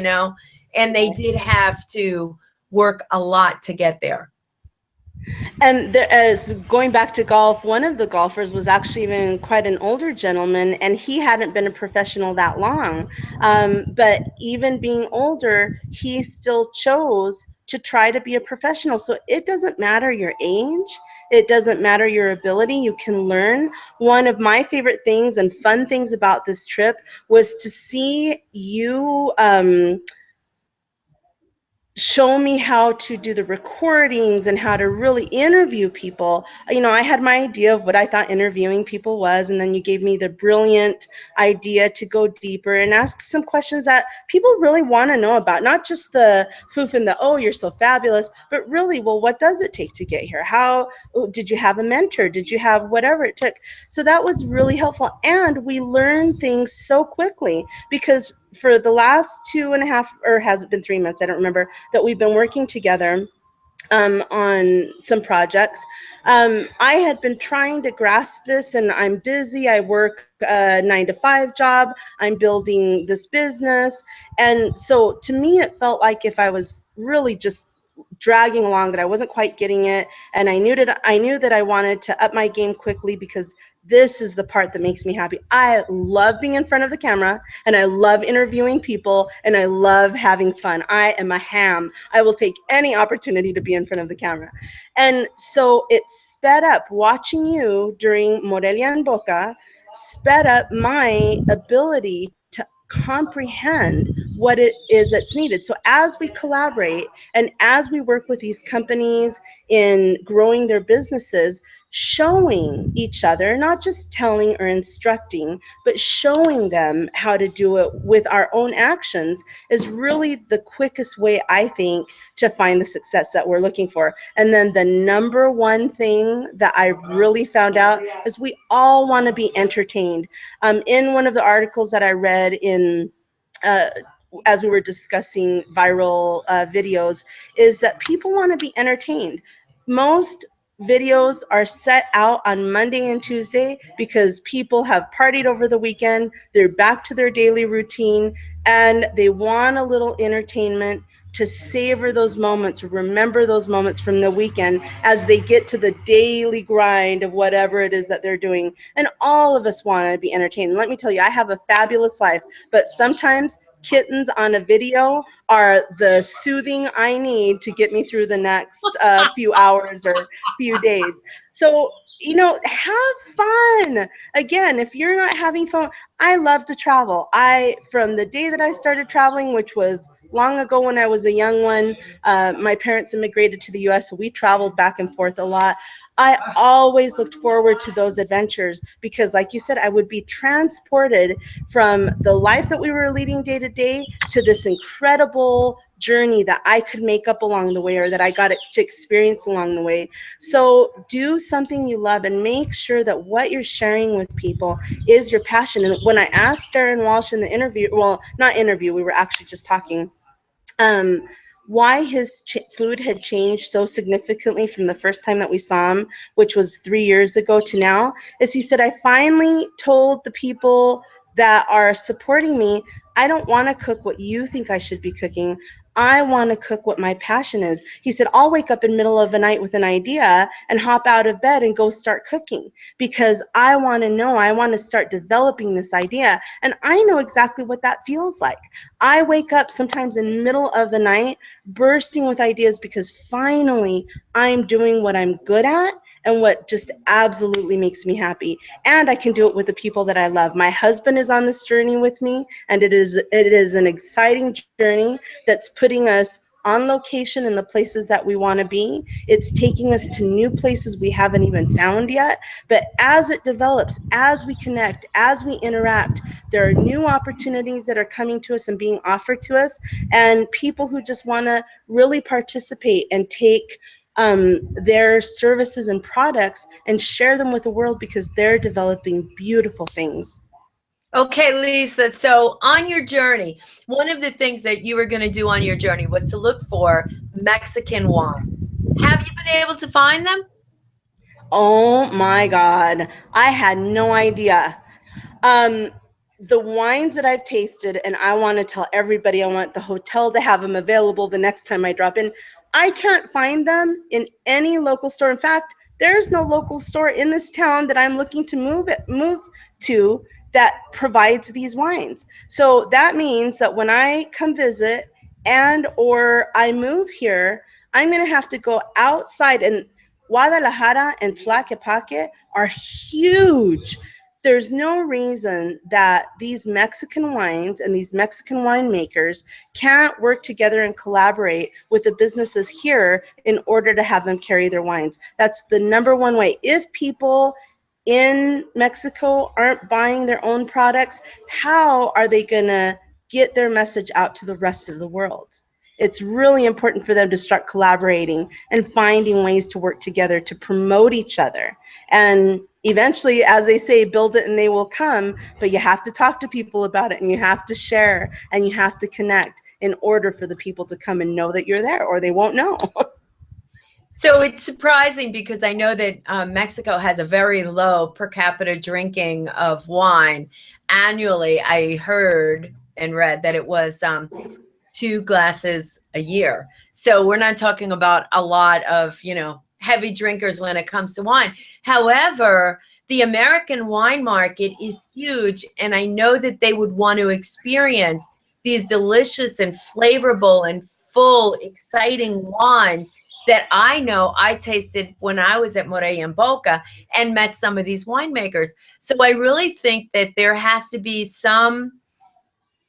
and they did have to work a lot to get there. And there, as going back to golf, one of the golfers was actually even quite an older gentleman, and he hadn't been a professional that long. But even being older, he still chose to try to be a professional. So it doesn't matter your age. It doesn't matter your ability. You can learn. One of my favorite things and fun things about this trip was to see you show me how to do the recordings and how to really interview people. I had my idea of what I thought interviewing people was, and then you gave me the brilliant idea to go deeper and ask some questions that people really want to know about, not just the foof and the, oh, you're so fabulous, but really, well, what does it take to get here? How did you have a mentor? Did you have whatever it took? So that was really helpful, and we learned things so quickly, because for the last 2.5, or has it been 3 months, I don't remember, that we've been working together on some projects. I had been trying to grasp this, and I'm busy. I work a 9-to-5 job. I'm building this business. And so to me, it felt like if I was really just dragging along, that I wasn't quite getting it, and I knew that I wanted to up my game quickly, because this is the part that makes me happy. I love being in front of the camera, and I love interviewing people, and I love having fun. I am a ham. I will take any opportunity to be in front of the camera. And so it sped up. Watching you during Morelia and Boca sped up my ability to comprehend what it is that's needed. So as we collaborate and as we work with these companies in growing their businesses, showing each other, not just telling or instructing, but showing them how to do it with our own actions is really the quickest way, I think, to find the success that we're looking for. And then the number one thing that I really found out is we all want to be entertained. In one of the articles that I read in as we were discussing viral videos, is that people want to be entertained. Most videos are set out on Monday and Tuesday because people have partied over the weekend, they're back to their daily routine, and they want a little entertainment to savor those moments, remember those moments from the weekend as they get to the daily grind of whatever it is that they're doing. And all of us want to be entertained. Let me tell you, I have a fabulous life, but sometimes kittens on a video are the soothing I need to get me through the next few hours or few days. So, have fun. Again, if you're not having fun, I love to travel. From the day that I started traveling, which was long ago when I was a young one, my parents immigrated to the US, so we traveled back and forth a lot. I always looked forward to those adventures because, like you said, I would be transported from the life that we were leading day to day to this incredible journey that I could make up along the way, or that I got to experience along the way. So do something you love and make sure that what you're sharing with people is your passion. And when I asked Darren Walsh in the interview, well, not interview, we were actually just talking, why his food had changed so significantly from the first time that we saw him, which was 3 years ago, to now, is he said, I finally told the people that are supporting me, I don't want to cook what you think I should be cooking. I want to cook what my passion is. He said, I'll wake up in the middle of the night with an idea and hop out of bed and go start cooking because I want to know, I want to start developing this idea. And I know exactly what that feels like. I wake up sometimes in the middle of the night bursting with ideas because finally I'm doing what I'm good at and what just absolutely makes me happy. And I can do it with the people that I love. My husband is on this journey with me, and it is an exciting journey that's putting us on location in the places that we want to be. It's taking us to new places we haven't even found yet. But as it develops, as we connect, as we interact, there are new opportunities that are coming to us and being offered to us, and people who just want to really participate and take their services and products and share them with the world, because they're developing beautiful things. Okay, Lisa. So on your journey, one of the things that you were going to do on your journey was to look for Mexican wine. Have you been able to find them? Oh my God. I had no idea. Um, the wines that I've tasted, and I want to tell everybody, I want the hotel to have them available the next time I drop in. I can't find them in any local store. In fact, there's no local store in this town that I'm looking to move to that provides these wines. So that means that when I come visit and or I move here, I'm going to have to go outside, and Guadalajara and Tlaquepaque are huge. There's no reason that these Mexican wines and these Mexican winemakers can't work together and collaborate with the businesses here in order to have them carry their wines. That's the number one way. If people in Mexico aren't buying their own products, how are they going to get their message out to the rest of the world? It's really important for them to start collaborating and finding ways to work together to promote each other. And eventually, as they say, build it and they will come, but you have to talk to people about it, and you have to share, and you have to connect in order for the people to come and know that you're there, or they won't know. So it's surprising because I know that Mexico has a very low per capita drinking of wine. Annually, I heard and read that it was 2 glasses a year. So we're not talking about a lot of, heavy drinkers when it comes to wine. However, the American wine market is huge, and I know that they would want to experience these delicious and flavorful and full, exciting wines that I know I tasted when I was at Morella and Boca and met some of these winemakers. So I really think that there has to be some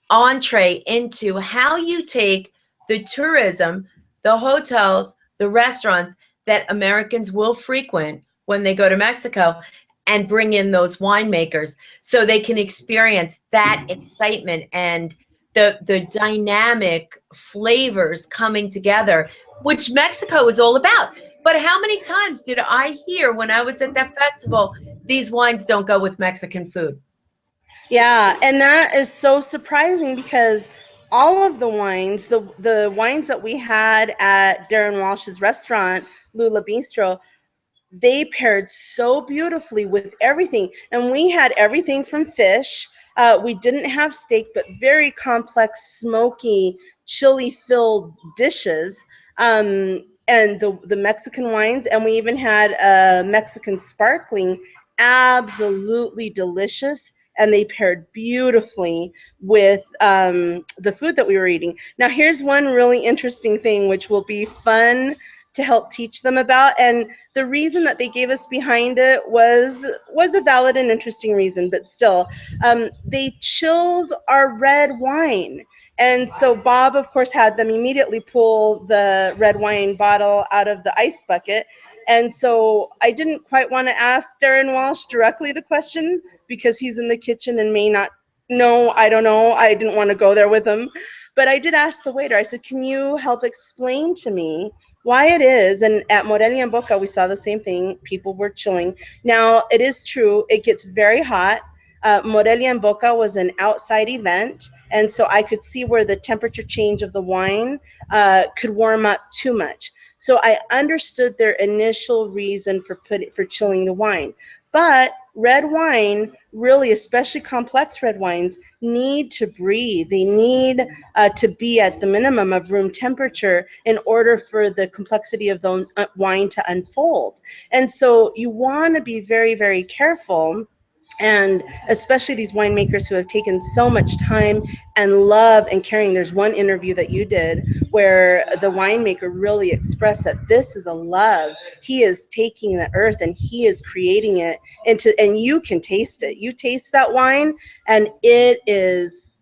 entree into how you take the tourism, the hotels, the restaurants that Americans will frequent when they go to Mexico, and bring in those winemakers so they can experience that excitement and the dynamic flavors coming together, which Mexico is all about. But how many times did I hear when I was at that festival, these wines don't go with Mexican food? Yeah, and that is so surprising, because all of the wines that we had at Darren Walsh's restaurant, Lula Bistro, they paired so beautifully with everything. And we had everything from fish. We didn't have steak, but very complex, smoky, chili-filled dishes. And the Mexican wines, and we even had a Mexican sparkling, absolutely delicious. And they paired beautifully with the food that we were eating. Now, here's one really interesting thing, which will be fun to help teach them about. And the reason that they gave us behind it was a valid and interesting reason, but still, they chilled our red wine. And so Bob, of course, had them immediately pull the red wine bottle out of the ice bucket. And so I didn't quite want to ask Darren Walsh directly the question, because he's in the kitchen and may not know. I don't know. I didn't want to go there with him. But I did ask the waiter. I said, can you help explain to me why it is? And at Morelia and Boca, we saw the same thing. People were chilling. Now, it is true, it gets very hot. Morelia and Boca was an outside event, and so I could see where the temperature change of the wine could warm up too much. So I understood their initial reason for chilling the wine. But red wine, really, especially complex red wines, need to breathe. They need to be at the minimum of room temperature in order for the complexity of the wine to unfold. And so you want to be very, very careful. And especially these winemakers who have taken so much time and love and caring. There's one interview that you did where the winemaker really expressed that this is a love. He is taking the earth and he is creating it into, and you can taste it. You taste that wine and it is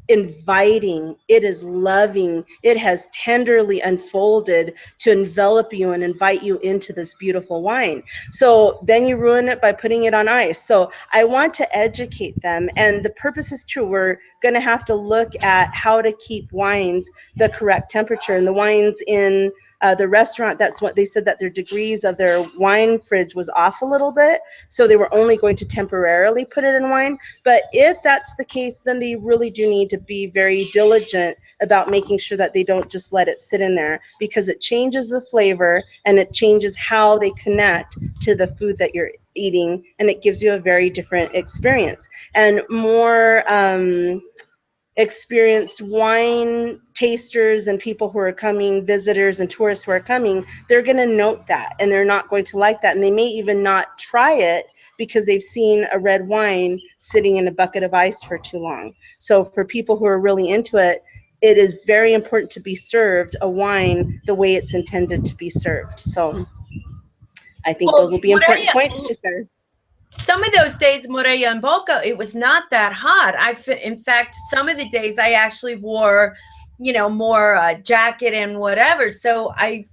inviting, it is loving, it has tenderly unfolded to envelop you and invite you into this beautiful wine. So then you ruin it by putting it on ice. So I want to educate them, and the purpose is true. We're going to have to look at how to keep wines the correct temperature, and the wines in The restaurant, that's what they said, that their degrees of their wine fridge was off a little bit, so they were only going to temporarily put it in wine. But if that's the case, then they really do need to be very diligent about making sure that they don't just let it sit in there, because it changes the flavor and it changes how they connect to the food that you're eating, and it gives you a very different experience. And more experienced wine tasters and people who are coming, visitors and tourists who are coming, they're going to note that, and they're not going to like that, and they may even not try it because they've seen a red wine sitting in a bucket of ice for too long. So for people who are really into it, it is very important to be served a wine the way it's intended to be served. So I think those will be important points to share. Some of those days, Morella and Boca, it was not that hot. In fact, some of the days I actually wore, more jacket and whatever. So I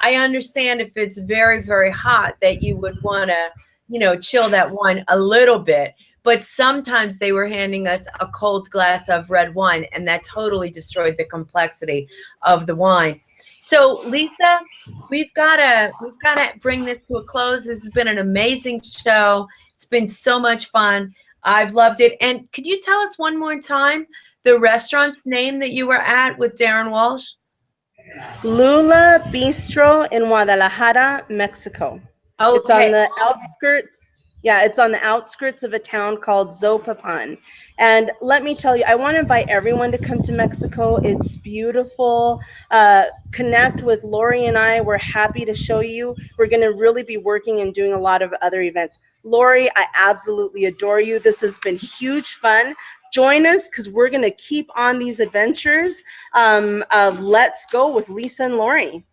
understand if it's very, very hot that you would want to, chill that wine a little bit. But sometimes they were handing us a cold glass of red wine, and that totally destroyed the complexity of the wine. So, Lisa, we've got to bring this to a close. This has been an amazing show. It's been so much fun. I've loved it. And could you tell us one more time the restaurant's name that you were at with Darren Walsh? Lula Bistro in Guadalajara, Mexico. Okay. It's on the outskirts. Yeah, it's on the outskirts of a town called Zopapan. And let me tell you, I want to invite everyone to come to Mexico. It's beautiful. Connect with Lori and I. We're happy to show you. We're going to really be working and doing a lot of other events. Lori, I absolutely adore you. This has been huge fun. Join us, because we're going to keep on these adventures of Let's Go with Lisa and Lori.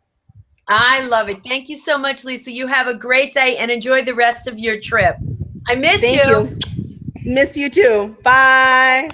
I love it. Thank you so much, Lisa. You have a great day and enjoy the rest of your trip. I miss you. Thank you. Miss you too. Bye.